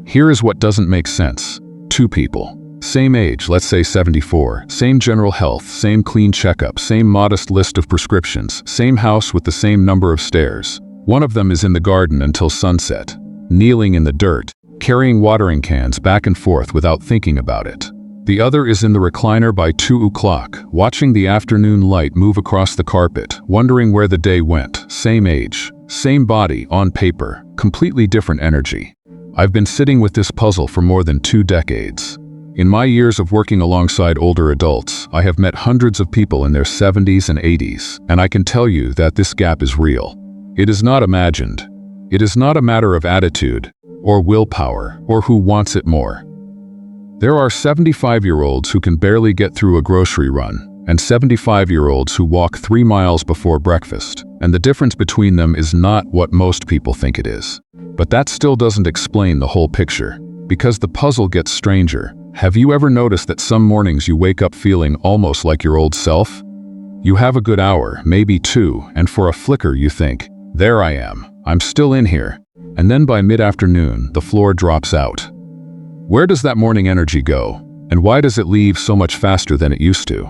Here is what doesn't make sense. Two people. Same age, let's say 74, same general health, same clean checkup, same modest list of prescriptions, same house with the same number of stairs. One of them is in the garden until sunset, kneeling in the dirt, carrying watering cans back and forth without thinking about it. The other is in the recliner by 2 o'clock, watching the afternoon light move across the carpet, wondering where the day went. Same age, same body on paper, completely different energy. I've been sitting with this puzzle for more than 2 decades. In my years of working alongside older adults, I have met hundreds of people in their 70s and 80s, and I can tell you that this gap is real. It is not imagined. It is not a matter of attitude, or willpower, or who wants it more. There are 75-year-olds who can barely get through a grocery run, and 75-year-olds who walk 3 miles before breakfast, and the difference between them is not what most people think it is. But that still doesn't explain the whole picture, because the puzzle gets stranger. Have you ever noticed that some mornings you wake up feeling almost like your old self? You have a good hour, maybe 2, and for a flicker you think, there I am, I'm still in here. And then by mid-afternoon, the floor drops out. Where does that morning energy go? And why does it leave so much faster than it used to?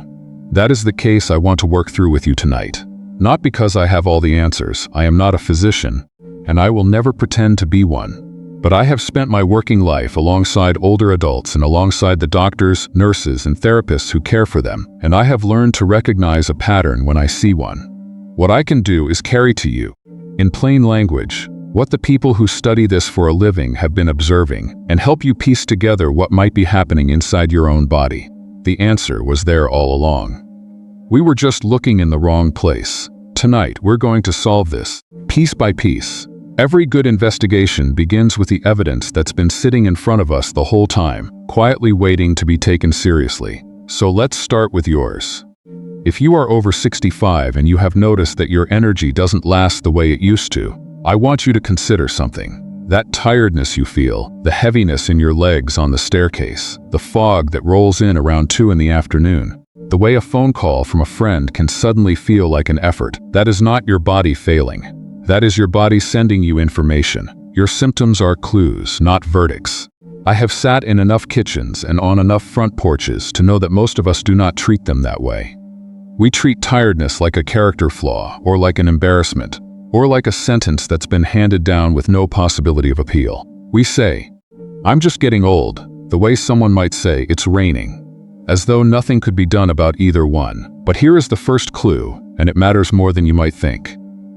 That is the case I want to work through with you tonight. Not because I have all the answers, I am not a physician, and I will never pretend to be one. But I have spent my working life alongside older adults and alongside the doctors, nurses, and therapists who care for them, and I have learned to recognize a pattern when I see one. What I can do is carry to you, in plain language, what the people who study this for a living have been observing, and help you piece together what might be happening inside your own body. The answer was there all along. We were just looking in the wrong place. Tonight, we're going to solve this, piece by piece. Every good investigation begins with the evidence that's been sitting in front of us the whole time, quietly waiting to be taken seriously. So let's start with yours. If you are over 65 and you have noticed that your energy doesn't last the way it used to, I want you to consider something. That tiredness you feel, the heaviness in your legs on the staircase, the fog that rolls in around 2 in the afternoon, the way a phone call from a friend can suddenly feel like an effort, that is not your body failing. That is your body sending you information. Your symptoms are clues, not verdicts. I have sat in enough kitchens and on enough front porches to know that most of us do not treat them that way. We treat tiredness like a character flaw, or like an embarrassment, or like a sentence that's been handed down with no possibility of appeal. We say, I'm just getting old, the way someone might say it's raining, as though nothing could be done about either one. But here is the first clue, and it matters more than you might think.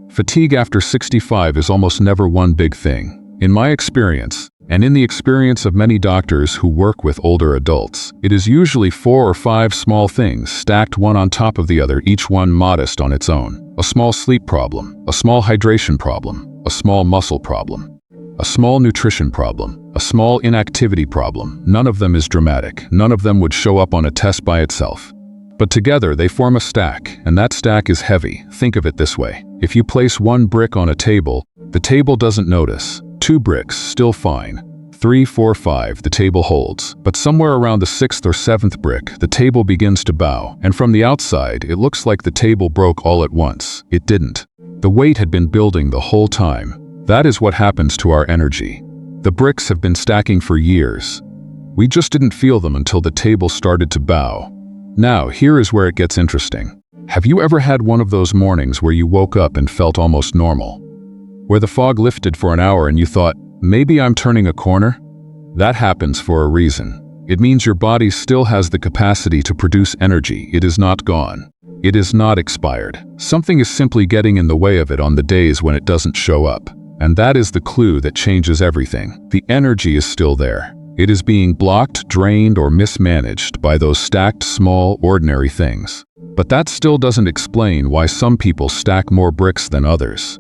Fatigue after 65 is almost never one big thing. In my experience, and in the experience of many doctors who work with older adults, it is usually 4 or 5 small things stacked one on top of the other, each one modest on its own. A small sleep problem, a small hydration problem, a small muscle problem, a small nutrition problem, a small inactivity problem. None of them is dramatic. None of them would show up on a test by itself. But together they form a stack, and that stack is heavy. Think of it this way. If you place 1 brick on a table, the table doesn't notice. 2 bricks, still fine. 3, 4, 5, the table holds. But somewhere around the 6th or 7th brick, the table begins to bow, and from the outside, it looks like the table broke all at once. It didn't. The weight had been building the whole time. That is what happens to our energy. The bricks have been stacking for years. We just didn't feel them until the table started to bow. Now, here is where it gets interesting. Have you ever had one of those mornings where you woke up and felt almost normal? Where the fog lifted for an hour and you thought, maybe I'm turning a corner? That happens for a reason. It means your body still has the capacity to produce energy. It is not gone. It is not expired. Something is simply getting in the way of it on the days when it doesn't show up. And that is the clue that changes everything. The energy is still there. It is being blocked, drained, or mismanaged by those stacked, small, ordinary things. But that still doesn't explain why some people stack more bricks than others.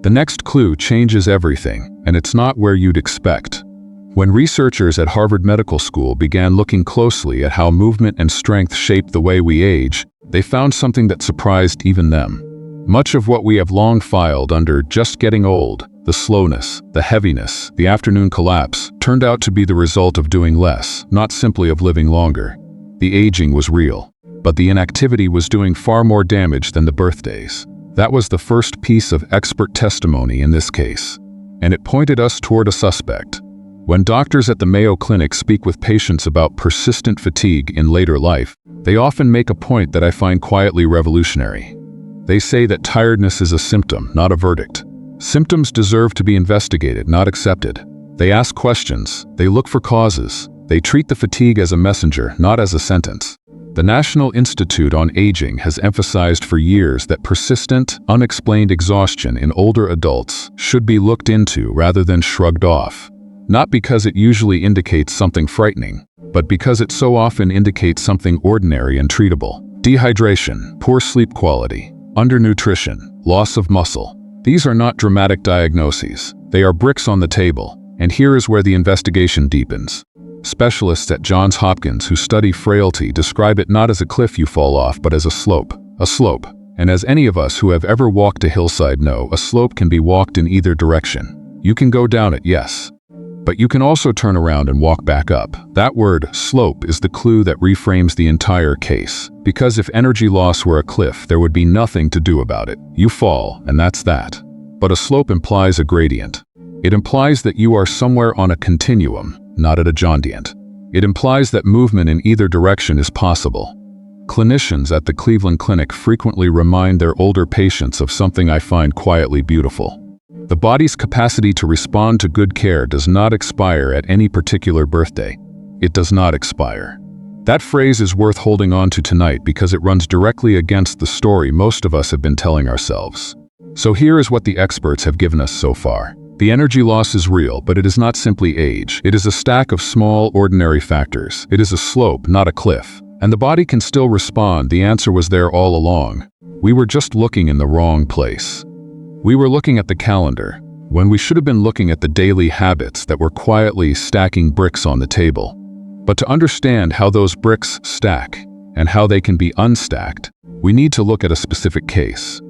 The next clue changes everything, and it's not where you'd expect. When researchers at Harvard Medical School began looking closely at how movement and strength shape the way we age, they found something that surprised even them. Much of what we have long filed under just getting old, the slowness, the heaviness, the afternoon collapse, turned out to be the result of doing less, not simply of living longer. The aging was real, but the inactivity was doing far more damage than the birthdays. That was the first piece of expert testimony in this case, and it pointed us toward a suspect. When doctors at the Mayo Clinic speak with patients about persistent fatigue in later life, they often make a point that I find quietly revolutionary. They say that tiredness is a symptom, not a verdict. Symptoms deserve to be investigated, not accepted. They ask questions, they look for causes, they treat the fatigue as a messenger, not as a sentence. The National Institute on Aging has emphasized for years that persistent, unexplained exhaustion in older adults should be looked into rather than shrugged off. Not because it usually indicates something frightening, but because it so often indicates something ordinary and treatable. Dehydration, poor sleep quality, undernutrition, loss of muscle. These are not dramatic diagnoses. They are bricks on the table, and here is where the investigation deepens. Specialists at Johns Hopkins who study frailty describe it not as a cliff you fall off, but as a slope. A slope. And as any of us who have ever walked a hillside know, a slope can be walked in either direction. You can go down it, yes. But you can also turn around and walk back up. That word, slope, is the clue that reframes the entire case. Because if energy loss were a cliff, there would be nothing to do about it. You fall, and that's that. But a slope implies a gradient. It implies that you are somewhere on a continuum, not at a jondient. It implies that movement in either direction is possible. Clinicians at the Cleveland Clinic frequently remind their older patients of something I find quietly beautiful. The body's capacity to respond to good care does not expire at any particular birthday. It does not expire. That phrase is worth holding on to tonight because it runs directly against the story most of us have been telling ourselves. So here is what the experts have given us so far. The energy loss is real, but it is not simply age. It is a stack of small, ordinary factors. It is a slope, not a cliff. And the body can still respond. The answer was there all along. We were just looking in the wrong place. We were looking at the calendar, when we should have been looking at the daily habits that were quietly stacking bricks on the table. But to understand how those bricks stack, and how they can be unstacked, we need to look at a specific case.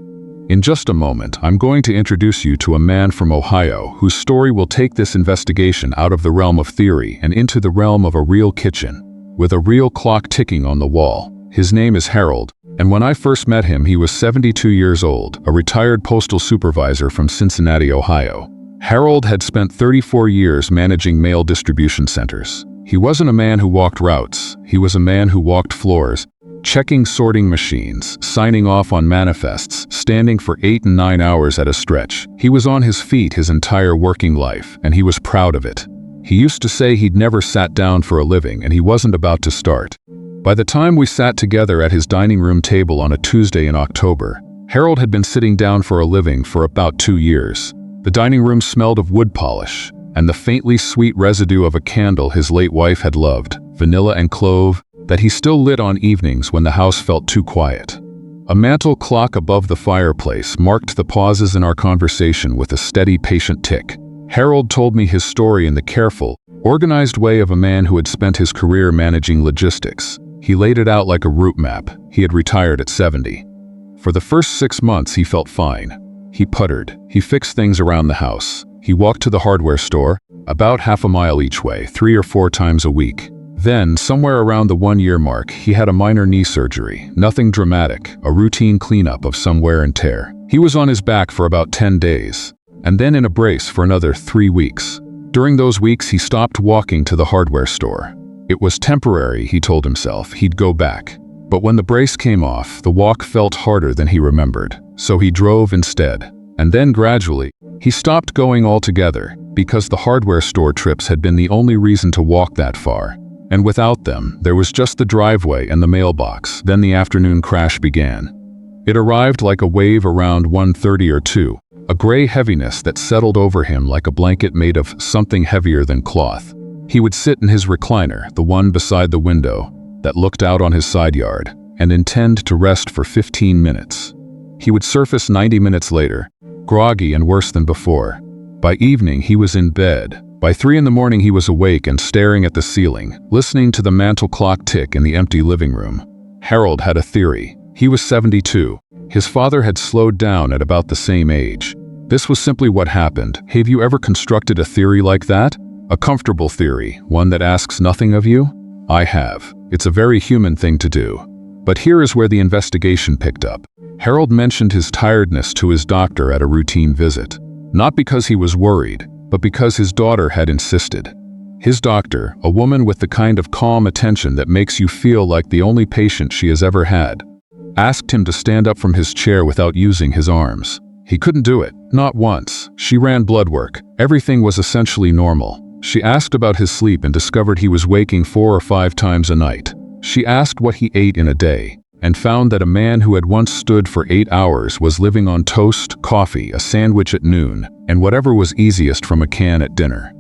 In just a moment, I'm going to introduce you to a man from Ohio whose story will take this investigation out of the realm of theory and into the realm of a real kitchen, with a real clock ticking on the wall. His name is Harold, and when I first met him, he was 72 years old, a retired postal supervisor from Cincinnati, Ohio. Harold had spent 34 years managing mail distribution centers. He wasn't a man who walked routes. He was a man who walked floors, checking sorting machines, signing off on manifests, standing for 8 and 9 hours at a stretch. He was on his feet his entire working life, and he was proud of it. He used to say he'd never sat down for a living, and he wasn't about to start. By the time we sat together at his dining room table on a Tuesday in October, Harold had been sitting down for a living for about 2 years. The dining room smelled of wood polish, and the faintly sweet residue of a candle his late wife had loved, vanilla and clove, that he still lit on evenings when the house felt too quiet. A mantel clock above the fireplace marked the pauses in our conversation with a steady, patient tick. Harold told me his story in the careful, organized way of a man who had spent his career managing logistics. He laid it out like a route map. He had retired at 70. For the first 6 months, he felt fine. He puttered. He fixed things around the house. He walked to the hardware store, about half a mile each way, 3 or 4 times a week. Then, somewhere around the 1-year mark, he had a minor knee surgery. Nothing dramatic, a routine cleanup of some wear and tear. He was on his back for about 10 days, and then in a brace for another 3 weeks. During those weeks, he stopped walking to the hardware store. It was temporary, he told himself. He'd go back. But when the brace came off, the walk felt harder than he remembered. So he drove instead. And then gradually, he stopped going altogether, because the hardware store trips had been the only reason to walk that far. And without them, there was just the driveway and the mailbox. Then the afternoon crash began. It arrived like a wave around 1:30 or 2, a gray heaviness that settled over him like a blanket made of something heavier than cloth. He would sit in his recliner, the one beside the window, that looked out on his side yard, and intend to rest for 15 minutes. He would surface 90 minutes later, groggy and worse than before. By evening, he was in bed. By 3 in the morning, he was awake and staring at the ceiling, listening to the mantel clock tick in the empty living room. Harold had a theory. He was 72. His father had slowed down at about the same age. This was simply what happened. Have you ever constructed a theory like that? A comfortable theory, one that asks nothing of you? I have. It's a very human thing to do. But here is where the investigation picked up. Harold mentioned his tiredness to his doctor at a routine visit. Not because he was worried, but because his daughter had insisted. His doctor, a woman with the kind of calm attention that makes you feel like the only patient she has ever had, asked him to stand up from his chair without using his arms. He couldn't do it, not once. She ran blood work. Everything was essentially normal. She asked about his sleep and discovered he was waking 4 or 5 times a night. She asked what he ate in a day, and found that a man who had once stood for 8 hours was living on toast, coffee, a sandwich at noon, and whatever was easiest from a can at dinner.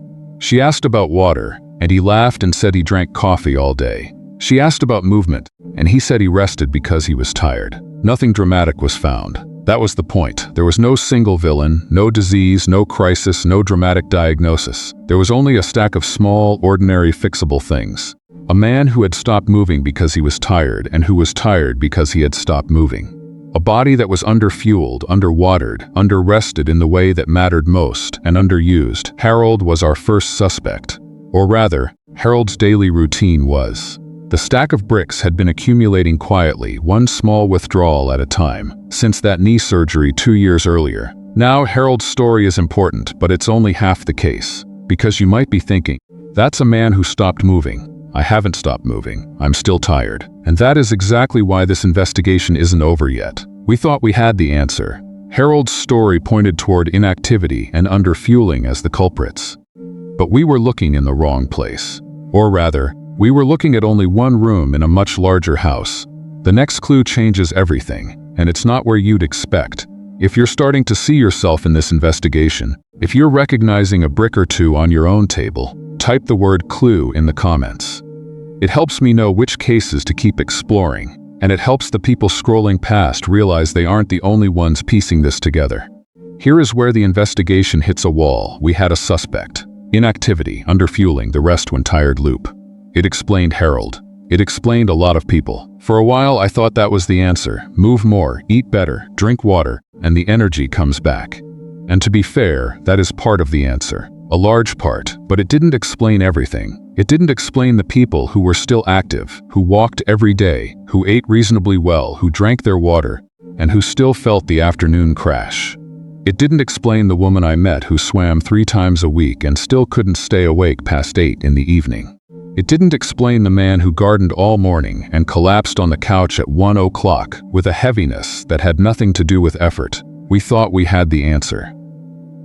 She asked about water, and he laughed and said he drank coffee all day. She asked about movement, and he said he rested because he was tired. Nothing dramatic was found. That was the point. There was no single villain, no disease, no crisis, no dramatic diagnosis. There was only a stack of small, ordinary, fixable things. A man who had stopped moving because he was tired, and who was tired because he had stopped moving. A body that was underfueled, underwatered, underrested in the way that mattered most, and underused. Harold was our first suspect. Or rather, Harold's daily routine was. The stack of bricks had been accumulating quietly, one small withdrawal at a time, since that knee surgery 2 years earlier. Now Harold's story is important, but it's only half the case. Because you might be thinking, that's a man who stopped moving. I haven't stopped moving. I'm still tired. And that is exactly why this investigation isn't over yet. We thought we had the answer. Harold's story pointed toward inactivity and underfueling as the culprits. But we were looking in the wrong place. Or rather, we were looking at only one room in a much larger house. The next clue changes everything, and it's not where you'd expect. If you're starting to see yourself in this investigation, if you're recognizing a brick or two on your own table, type the word clue in the comments. It helps me know which cases to keep exploring, and it helps the people scrolling past realize they aren't the only ones piecing this together. Here is where the investigation hits a wall. We had a suspect. Inactivity, underfueling, the rest when tired loop. It explained Harold. It explained a lot of people. For a while I thought that was the answer. Move more, eat better, drink water, and the energy comes back. And to be fair, that is part of the answer. A large part, but it didn't explain everything. It didn't explain the people who were still active, who walked every day, who ate reasonably well, who drank their water, and who still felt the afternoon crash. It didn't explain the woman I met who swam 3 times a week and still couldn't stay awake past 8 in the evening. It didn't explain the man who gardened all morning and collapsed on the couch at 1 o'clock with a heaviness that had nothing to do with effort. We thought we had the answer.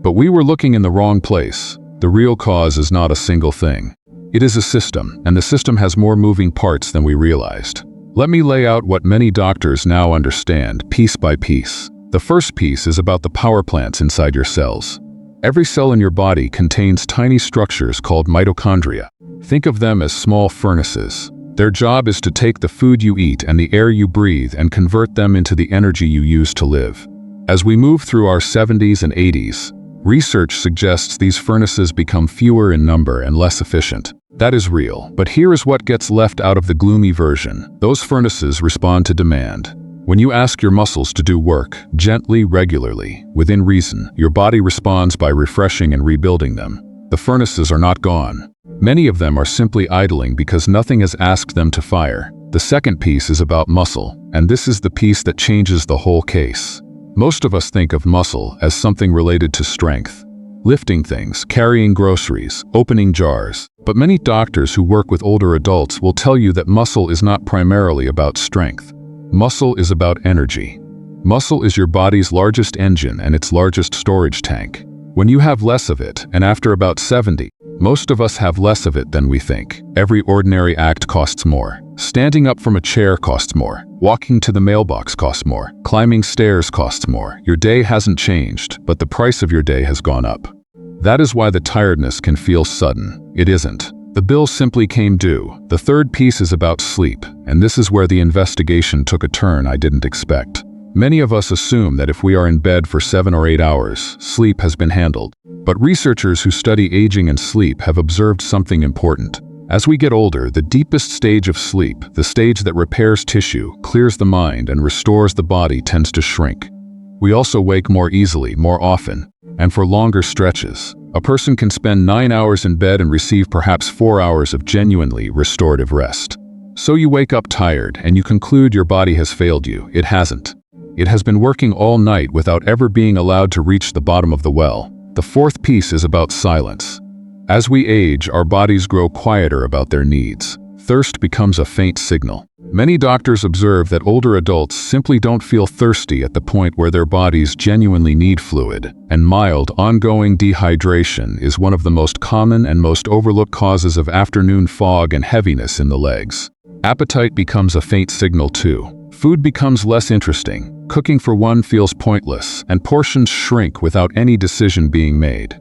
But we were looking in the wrong place. The real cause is not a single thing. It is a system, and the system has more moving parts than we realized. Let me lay out what many doctors now understand, piece by piece. The first piece is about the power plants inside your cells. Every cell in your body contains tiny structures called mitochondria. Think of them as small furnaces. Their job is to take the food you eat and the air you breathe and convert them into the energy you use to live. As we move through our 70s and 80s, research suggests these furnaces become fewer in number and less efficient. That is real, but here is what gets left out of the gloomy version. Those furnaces respond to demand. When you ask your muscles to do work, gently, regularly, within reason, your body responds by refreshing and rebuilding them. The furnaces are not gone. Many of them are simply idling because nothing has asked them to fire. The second piece is about muscle, and this is the piece that changes the whole case. Most of us think of muscle as something related to strength. Lifting things, carrying groceries, opening jars. But many doctors who work with older adults will tell you that muscle is not primarily about strength. Muscle is about energy. Muscle is your body's largest engine and its largest storage tank. When you have less of it, and after about 70, most of us have less of it than we think. Every ordinary act costs more. Standing up from a chair costs more. Walking to the mailbox costs more. Climbing stairs costs more. Your day hasn't changed, but the price of your day has gone up. That is why the tiredness can feel sudden. It isn't. The bill simply came due. The third piece is about sleep, and this is where the investigation took a turn I didn't expect. Many of us assume that if we are in bed for 7 or 8 hours, sleep has been handled. But researchers who study aging and sleep have observed something important. As we get older, the deepest stage of sleep, the stage that repairs tissue, clears the mind, and restores the body, tends to shrink. We also wake more easily, more often, and for longer stretches. A person can spend 9 hours in bed and receive perhaps 4 hours of genuinely restorative rest. So you wake up tired, and you conclude your body has failed you. It hasn't. It has been working all night without ever being allowed to reach the bottom of the well. The fourth piece is about silence. As we age, our bodies grow quieter about their needs. Thirst becomes a faint signal. Many doctors observe that older adults simply don't feel thirsty at the point where their bodies genuinely need fluid, and mild, ongoing dehydration is one of the most common and most overlooked causes of afternoon fog and heaviness in the legs. Appetite becomes a faint signal too. Food becomes less interesting. Cooking for one feels pointless, and portions shrink without any decision being made.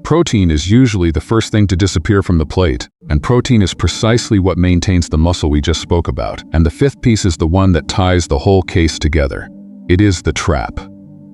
Protein is usually the first thing to disappear from the plate, and protein is precisely what maintains the muscle we just spoke about, and the fifth piece is the one that ties the whole case together. It is the trap.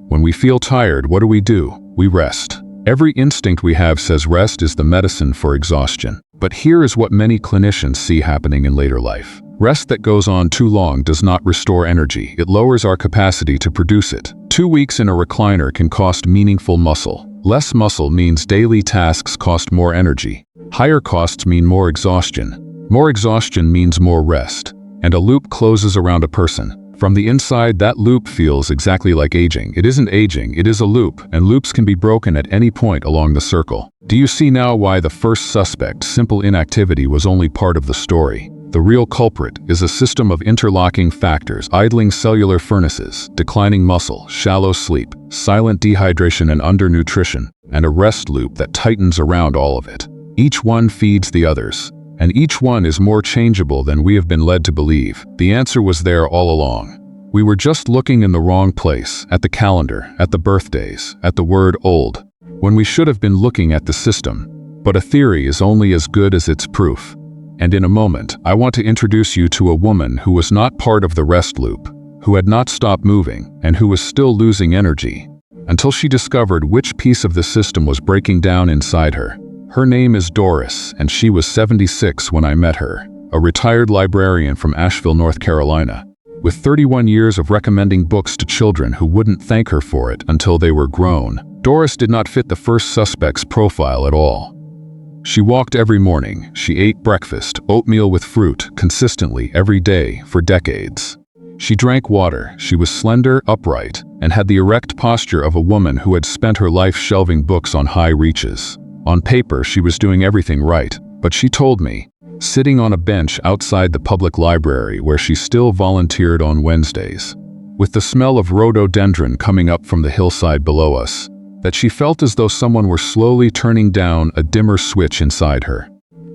When we feel tired, what do? We rest. Every instinct we have says rest is the medicine for exhaustion. But here is what many clinicians see happening in later life. Rest that goes on too long does not restore energy, it lowers our capacity to produce it. 2 weeks in a recliner can cost meaningful muscle. Less muscle means daily tasks cost more energy. Higher costs mean more exhaustion. More exhaustion means more rest. And a loop closes around a person. From the inside, that loop feels exactly like aging. It isn't aging, it is a loop, and loops can be broken at any point along the circle. Do you see now why the first suspect, simple inactivity, was only part of the story? The real culprit is a system of interlocking factors: idling cellular furnaces, declining muscle, shallow sleep, silent dehydration and undernutrition, and a rest loop that tightens around all of it. Each one feeds the others, and each one is more changeable than we have been led to believe. The answer was there all along. We were just looking in the wrong place, at the calendar, at the birthdays, at the word old, when we should have been looking at the system. But a theory is only as good as its proof. And in a moment, I want to introduce you to a woman who was not part of the rest loop, who had not stopped moving, and who was still losing energy, until she discovered which piece of the system was breaking down inside her. Her name is Doris, and she was 76 when I met her, a retired librarian from Asheville, North Carolina, with 31 years of recommending books to children who wouldn't thank her for it until they were grown. Doris did not fit the first suspect's profile at all. She walked every morning. She ate breakfast, oatmeal with fruit, consistently every day for decades. She drank water. She was slender, upright, and had the erect posture of a woman who had spent her life shelving books on high reaches. On paper, she was doing everything right, but she told me, sitting on a bench outside the public library where she still volunteered on Wednesdays, with the smell of rhododendron coming up from the hillside below us, that she felt as though someone were slowly turning down a dimmer switch inside her.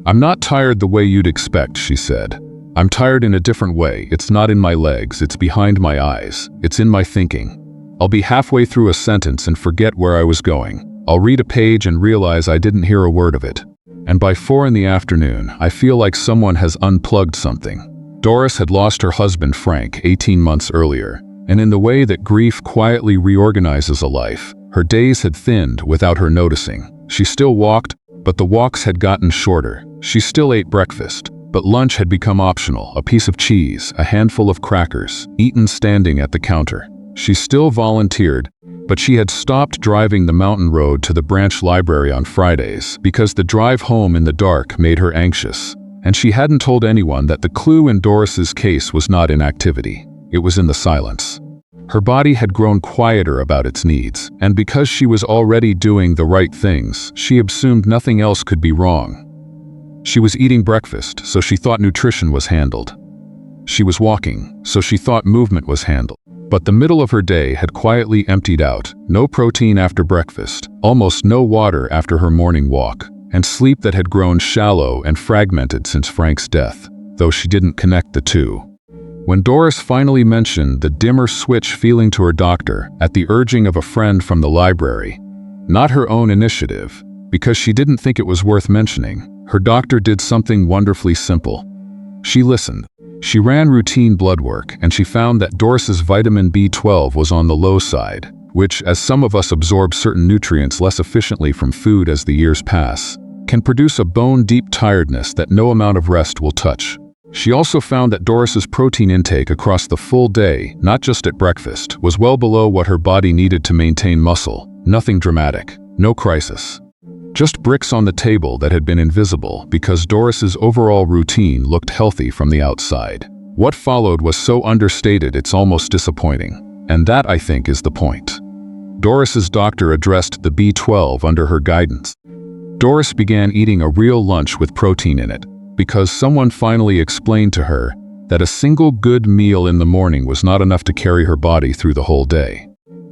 "I'm not tired the way you'd expect," she said. "I'm tired in a different way. It's not in my legs, it's behind my eyes. It's in my thinking. I'll be halfway through a sentence and forget where I was going. I'll read a page and realize I didn't hear a word of it. And by 4 in the afternoon, I feel like someone has unplugged something." Doris had lost her husband Frank 18 months earlier, and in the way that grief quietly reorganizes a life, her days had thinned without her noticing. She still walked, but the walks had gotten shorter. She still ate breakfast, but lunch had become optional: a piece of cheese, a handful of crackers, eaten standing at the counter. She still volunteered, but she had stopped driving the mountain road to the branch library on Fridays because the drive home in the dark made her anxious. And she hadn't told anyone that the clue in Doris's case was not in activity. It was in the silence. Her body had grown quieter about its needs, and because she was already doing the right things, she assumed nothing else could be wrong. She was eating breakfast, so she thought nutrition was handled. She was walking, so she thought movement was handled. But the middle of her day had quietly emptied out: no protein after breakfast, almost no water after her morning walk, and sleep that had grown shallow and fragmented since Frank's death, though she didn't connect the two. When Doris finally mentioned the dimmer switch feeling to her doctor at the urging of a friend from the library, not her own initiative, because she didn't think it was worth mentioning, her doctor did something wonderfully simple. She listened. She ran routine blood work, and she found that Doris's vitamin B12 was on the low side, which, as some of us absorb certain nutrients less efficiently from food as the years pass, can produce a bone-deep tiredness that no amount of rest will touch. She also found that Doris's protein intake across the full day, not just at breakfast, was well below what her body needed to maintain muscle. Nothing dramatic, no crisis. Just bricks on the table that had been invisible because Doris's overall routine looked healthy from the outside. What followed was so understated it's almost disappointing. And that, I think, is the point. Doris's doctor addressed the B12 under her guidance. Doris began eating a real lunch with protein in it, because someone finally explained to her that a single good meal in the morning was not enough to carry her body through the whole day.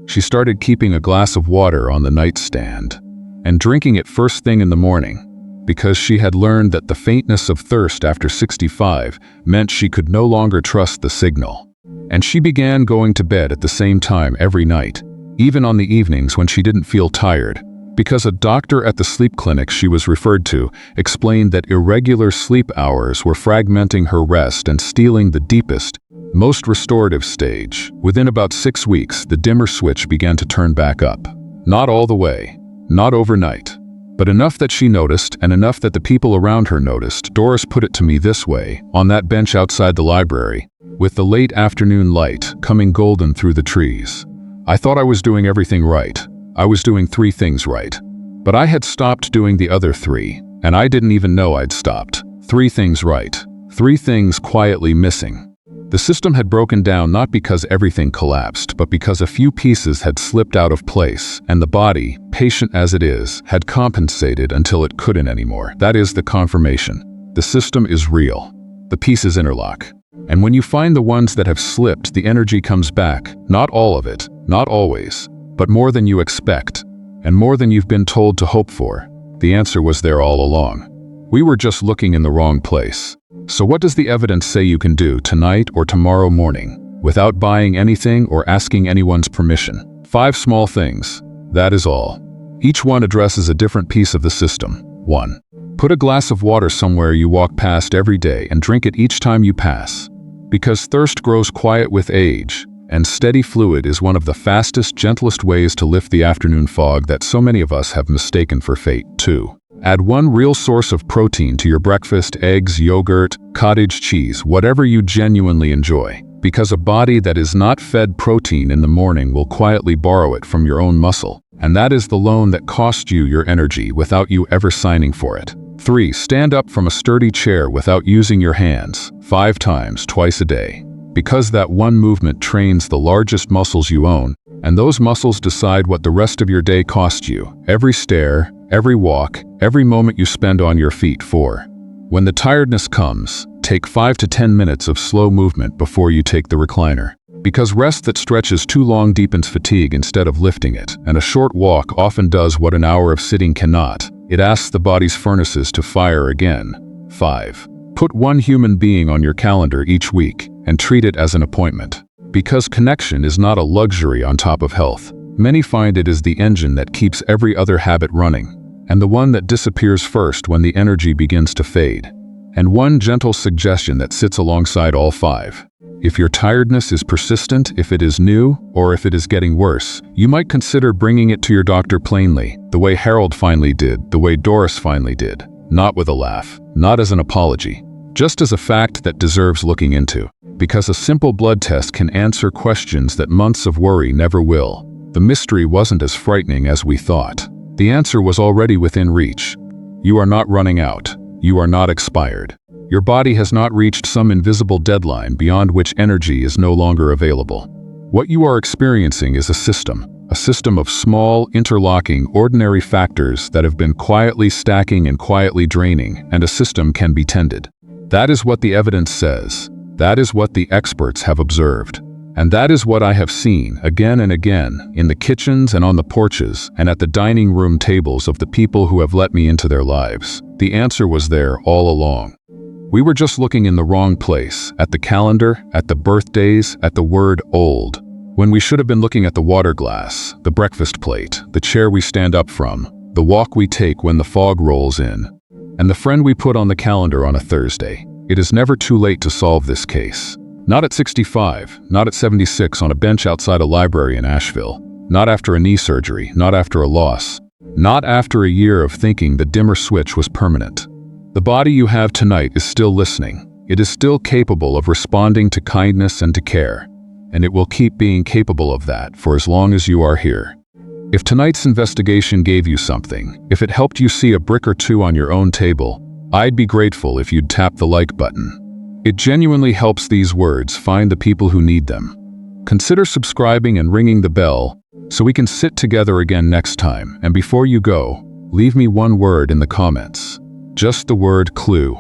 She started keeping a glass of water on the nightstand and drinking it first thing in the morning, because she had learned that the faintness of thirst after 65 meant she could no longer trust the signal. And she began going to bed at the same time every night, even on the evenings when she didn't feel tired, because a doctor at the sleep clinic she was referred to explained that irregular sleep hours were fragmenting her rest and stealing the deepest, most restorative stage. Within about 6 weeks, the dimmer switch began to turn back up. Not all the way, not overnight, but enough that she noticed and enough that the people around her noticed. Doris put it to me this way, on that bench outside the library, with the late afternoon light coming golden through the trees. I thought I was doing everything right. I was doing 3 things right. But I had stopped doing the other 3, and I didn't even know I'd stopped. 3 things right. 3 things quietly missing. The system had broken down not because everything collapsed, but because a few pieces had slipped out of place, and the body, patient as it is, had compensated until it couldn't anymore. That is the confirmation. The system is real. The pieces interlock. And when you find the ones that have slipped, the energy comes back. Not all of it, not always, but more than you expect, and more than you've been told to hope for. The answer was there all along. We were just looking in the wrong place. So what does the evidence say you can do tonight or tomorrow morning, without buying anything or asking anyone's permission? 5 small things. That is all. Each one addresses a different piece of the system. 1. Put a glass of water somewhere you walk past every day and drink it each time you pass. Because thirst grows quiet with age, and steady fluid is one of the fastest, gentlest ways to lift the afternoon fog that so many of us have mistaken for fate. 2. Add 1 real source of protein to your breakfast: eggs, yogurt, cottage cheese, whatever you genuinely enjoy. Because a body that is not fed protein in the morning will quietly borrow it from your own muscle. And that is the loan that cost you your energy without you ever signing for it. 3. Stand up from a sturdy chair without using your hands, 5 times, twice a day. Because that one movement trains the largest muscles you own, and those muscles decide what the rest of your day costs you. Every stair, every walk, every moment you spend on your feet. 4. When the tiredness comes, take 5 to 10 minutes of slow movement before you take the recliner. Because rest that stretches too long deepens fatigue instead of lifting it, and a short walk often does what an hour of sitting cannot. It asks the body's furnaces to fire again. 5. Put 1 human being on your calendar each week and treat it as an appointment. Because connection is not a luxury on top of health. Many find it is the engine that keeps every other habit running, and the one that disappears first when the energy begins to fade. And 1 gentle suggestion that sits alongside all 5. If your tiredness is persistent, if it is new, or if it is getting worse, you might consider bringing it to your doctor plainly, the way Harold finally did, the way Doris finally did. Not with a laugh, not as an apology, just as a fact that deserves looking into. Because a simple blood test can answer questions that months of worry never will. The mystery wasn't as frightening as we thought. The answer was already within reach. You are not running out. You are not expired. Your body has not reached some invisible deadline beyond which energy is no longer available. What you are experiencing is a system of small, interlocking, ordinary factors that have been quietly stacking and quietly draining, and a system can be tended. That is what the evidence says. That is what the experts have observed. And that is what I have seen again and again in the kitchens and on the porches and at the dining room tables of the people who have let me into their lives. The answer was there all along. We were just looking in the wrong place, at the calendar, at the birthdays, at the word old, when we should have been looking at the water glass, the breakfast plate, the chair we stand up from, the walk we take when the fog rolls in, and the friend we put on the calendar on a Thursday. It is never too late to solve this case. Not at 65, not at 76 on a bench outside a library in Asheville, not after a knee surgery, not after a loss, not after a year of thinking the dimmer switch was permanent. The body you have tonight is still listening. It is still capable of responding to kindness and to care, and it will keep being capable of that for as long as you are here. If tonight's investigation gave you something, if it helped you see a brick or 2 on your own table, I'd be grateful if you'd tap the like button. It genuinely helps these words find the people who need them. Consider subscribing and ringing the bell so we can sit together again next time. And before you go, Leave me one word in the comments. Just the word clue.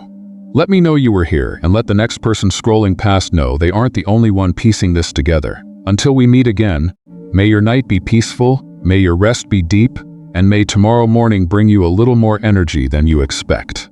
Let me know you were here, and let the next person scrolling past know they aren't the only one piecing this together. Until we meet again, may your night be peaceful, may your rest be deep, and may tomorrow morning bring you a little more energy than you expect.